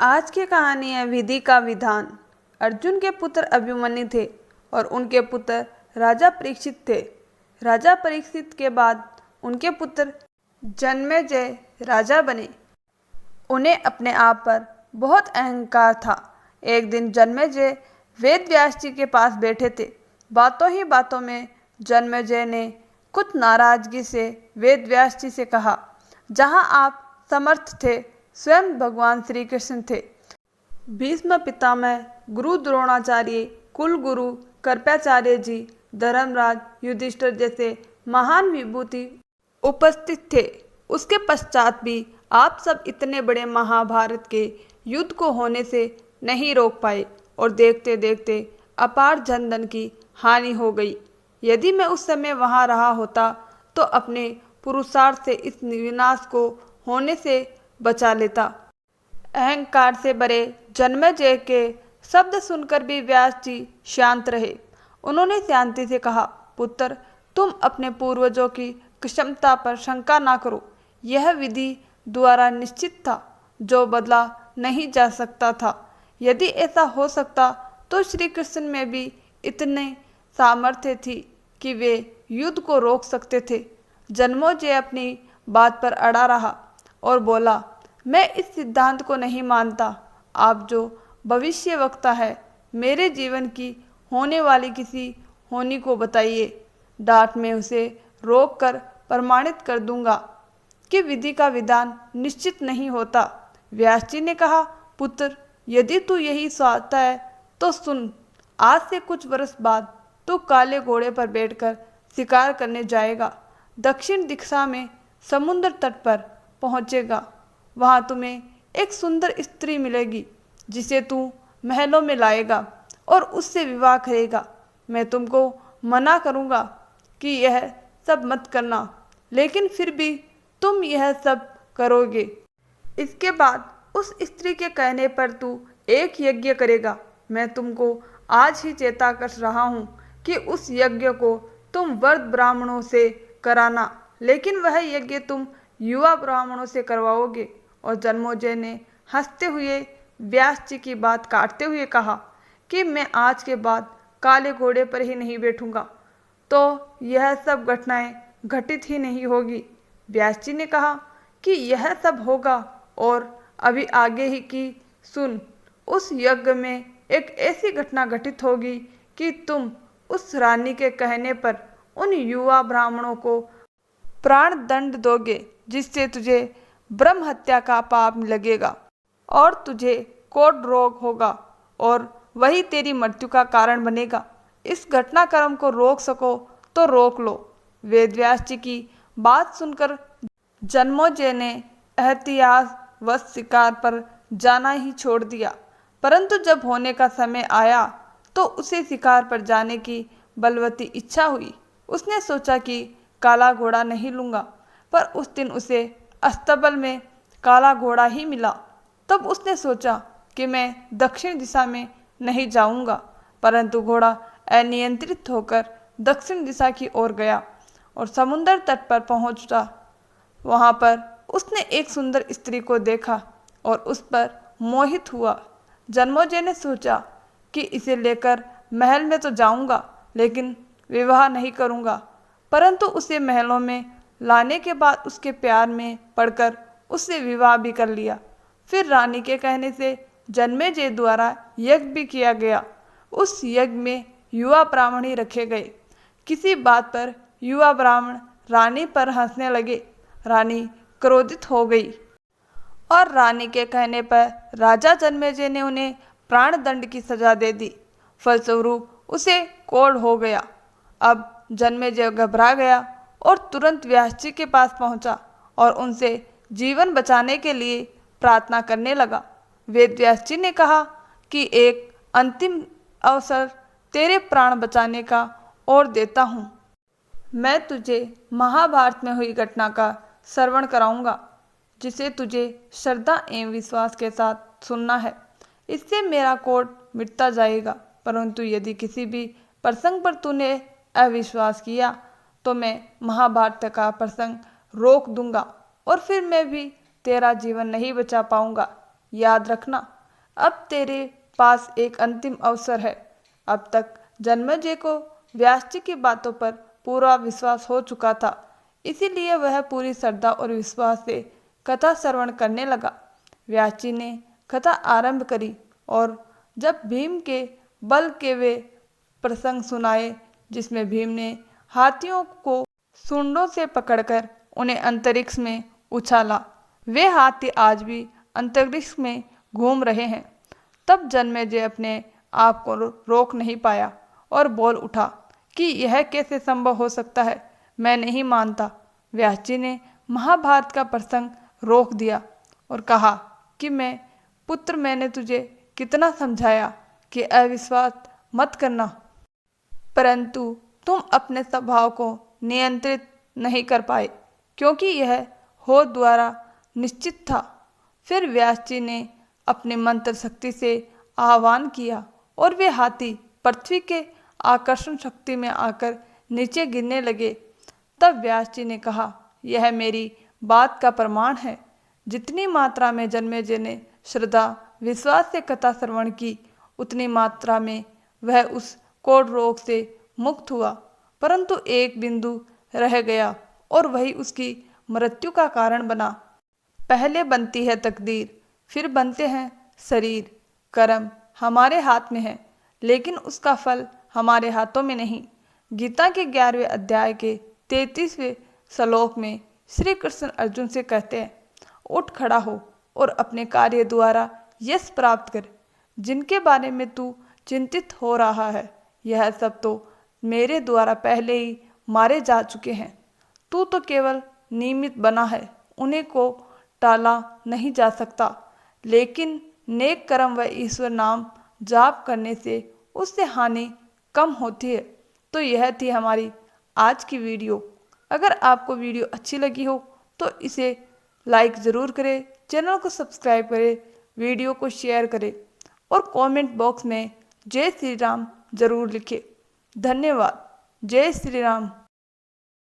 आज की कहानी है विधि का विधान। अर्जुन के पुत्र अभिमन्यु थे और उनके पुत्र राजा परीक्षित थे। राजा परीक्षित के बाद उनके पुत्र जन्मेजय राजा बने। उन्हें अपने आप पर बहुत अहंकार था। एक दिन जन्मेजय वेद व्यास जी के पास बैठे थे। बातों ही बातों में जन्मेजय ने कुछ नाराजगी से वेद व्यास जी से कहा, जहाँ आप समर्थ थे, स्वयं भगवान श्री कृष्ण थे। भीष्म पितामह, गुरु द्रोणाचार्य, कुल गुरु कृपाचार्य जी, धर्मराज युधिष्ठिर जैसे महान विभूति उपस्थित थे। उसके पश्चात भी आप सब इतने बड़े महाभारत के युद्ध को होने से नहीं रोक पाए और देखते देखते अपार जनधन की हानि हो गई। यदि मैं उस समय वहां रहा होता तो अपने पुरुषार्थ से इस विनाश को होने से बचा लेता। अहंकार से भरे जन्मेजय के शब्द सुनकर भी व्यास जी शांत रहे। उन्होंने शांति से कहा, पुत्र, तुम अपने पूर्वजों की क्षमता पर शंका ना करो। यह विधि द्वारा निश्चित था, जो बदला नहीं जा सकता था। यदि ऐसा हो सकता तो श्री कृष्ण में भी इतने सामर्थ्य थी कि वे युद्ध को रोक सकते थे। जन्मेजय अपनी बात पर अड़ा रहा और बोला, मैं इस सिद्धांत को नहीं मानता। आप जो भविष्य वक्ता है, मेरे जीवन की होने वाली किसी होनी को बताइए। डांट में उसे रोक कर प्रमाणित कर दूंगा कि विधि का विधान निश्चित नहीं होता। व्यास जी ने कहा, पुत्र, यदि तू यही चाहता है तो सुन। आज से कुछ वर्ष बाद तू काले घोड़े पर बैठकर शिकार करने जाएगा। दक्षिण दिशा में समुद्र तट पर पहुंचेगा। वहां तुम्हें एक सुंदर स्त्री मिलेगी, जिसे तू महलों में लाएगा और उससे विवाह करेगा। मैं तुमको मना करूंगा कि यह सब मत करना, लेकिन फिर भी तुम यह सब करोगे। इसके बाद उस स्त्री के कहने पर तू एक यज्ञ करेगा। मैं तुमको आज ही चेता कर रहा हूँ कि उस यज्ञ को तुम वृद्ध ब्राह्मणों से कराना, लेकिन वह यज्ञ तुम युवा ब्राह्मणों से करवाओगे। और जन्मेजय ने हंसते हुए व्यास जी की बात काटते हुए कहा कि मैं आज के बाद काले घोड़े पर ही नहीं बैठूंगा तो यह सब घटनाएं घटित ही नहीं होगी। व्यास जी ने कहा कि यह सब होगा, और अभी आगे ही की सुन। उस यज्ञ में एक ऐसी घटना घटित होगी कि तुम उस रानी के कहने पर उन युवा ब्राह्मणों को प्राण दंड दोगे, जिससे तुझे ब्रह्म हत्या का पाप लगेगा और तुझे कोढ़ रोग होगा और वही तेरी मृत्यु का कारण बनेगा। इस घटनाक्रम को रोक सको तो रोक लो। वेदव्यास जी की बात सुनकर जन्मेजय ने एहतियातवश शिकार पर जाना ही छोड़ दिया। परंतु जब होने का समय आया तो उसे शिकार पर जाने की बलवती इच्छा हुई। उसने सोचा कि काला घोड़ा नहीं लूँगा, पर उस दिन उसे अस्तबल में काला घोड़ा ही मिला। तब उसने सोचा कि मैं दक्षिण दिशा में नहीं जाऊंगा, परंतु घोड़ा अनियंत्रित होकर दक्षिण दिशा की ओर गया और समुद्र तट पर पहुंचा। वहां पर उसने एक सुंदर स्त्री को देखा और उस पर मोहित हुआ। जन्मेजय ने सोचा कि इसे लेकर महल में तो जाऊंगा, लेकिन विवाह नहीं करूंगा। परंतु उसे महलों में लाने के बाद उसके प्यार में पड़कर उससे विवाह भी कर लिया। फिर रानी के कहने से जन्मेजय द्वारा यज्ञ भी किया गया। उस यज्ञ में युवा ब्राह्मण ही रखे गए। किसी बात पर युवा ब्राह्मण रानी पर हंसने लगे। रानी क्रोधित हो गई और रानी के कहने पर राजा जन्मेजय ने उन्हें प्राण दंड की सजा दे दी। फलस्वरूप उसे कोढ़ हो गया। अब जन्मेजय घबरा गया और तुरंत व्यास जी के पास पहुंचा और उनसे जीवन बचाने के लिए प्रार्थना करने लगा। वेद व्यास जी ने कहा कि एक अंतिम अवसर तेरे प्राण बचाने का और देता हूँ। मैं तुझे महाभारत में हुई घटना का श्रवण कराऊंगा, जिसे तुझे श्रद्धा एवं विश्वास के साथ सुनना है। इससे मेरा कोढ़ मिटता जाएगा। परंतु यदि किसी भी प्रसंग पर तूने अविश्वास किया तो मैं महाभारत का प्रसंग रोक दूंगा और फिर मैं भी तेरा जीवन नहीं बचा पाऊंगा। याद रखना, अब तेरे पास एक अंतिम अवसर है। अब तक जन्मेजय को व्यास जी की बातों पर पूरा विश्वास हो चुका था, इसीलिए वह पूरी श्रद्धा और विश्वास से कथा श्रवण करने लगा। व्यास जी ने कथा आरंभ करी और जब भीम के बल के वे प्रसंग सुनाए जिसमें भीम ने हाथियों को सूंडों से पकड़कर उन्हें अंतरिक्ष में उछाला, वे हाथी आज भी अंतरिक्ष में घूम रहे हैं। तब जन्मेजय अपने आप को रोक नहीं पाया और बोल उठा कि यह कैसे संभव हो सकता है, मैं नहीं मानता। व्यास जी ने महाभारत का प्रसंग रोक दिया और कहा कि मैंने तुझे कितना समझाया कि अविश्वास मत करना, परंतु तुम अपने स्वभाव को नियंत्रित नहीं कर पाए, क्योंकि यह हो द्वारा निश्चित था। फिर व्यास जी ने अपने मंत्र शक्ति से आह्वान किया और वे हाथी पृथ्वी के आकर्षण शक्ति में आकर नीचे गिरने लगे। तब व्यास जी ने कहा, यह मेरी बात का प्रमाण है। जितनी मात्रा में जन्मेजय ने श्रद्धा विश्वास से कथा श्रवण की, उतनी मात्रा में वह उस कोढ़ रोग से मुक्त हुआ, परंतु एक बिंदु रह गया और वही उसकी मृत्यु का कारण बना। पहले बनती है तकदीर, फिर बनते हैं शरीर। कर्म हमारे हाथ में है, लेकिन उसका फल हमारे हाथों में नहीं। गीता के 11वें अध्याय के 33वें श्लोक में श्री कृष्ण अर्जुन से कहते हैं, उठ खड़ा हो और अपने कार्य द्वारा यश प्राप्त कर। जिनके बारे में तू चिंतित हो रहा है, यह सब तो मेरे द्वारा पहले ही मारे जा चुके हैं। तू तो केवल निमित्त बना है, उन्हें को टाला नहीं जा सकता। लेकिन नेक कर्म व ईश्वर नाम जाप करने से उससे हानि कम होती है। तो यह थी हमारी आज की वीडियो। अगर आपको वीडियो अच्छी लगी हो तो इसे लाइक ज़रूर करें, चैनल को सब्सक्राइब करें, वीडियो को शेयर करें और कमेंट बॉक्स में जय श्री राम ज़रूर लिखें। धन्यवाद। जय श्री राम।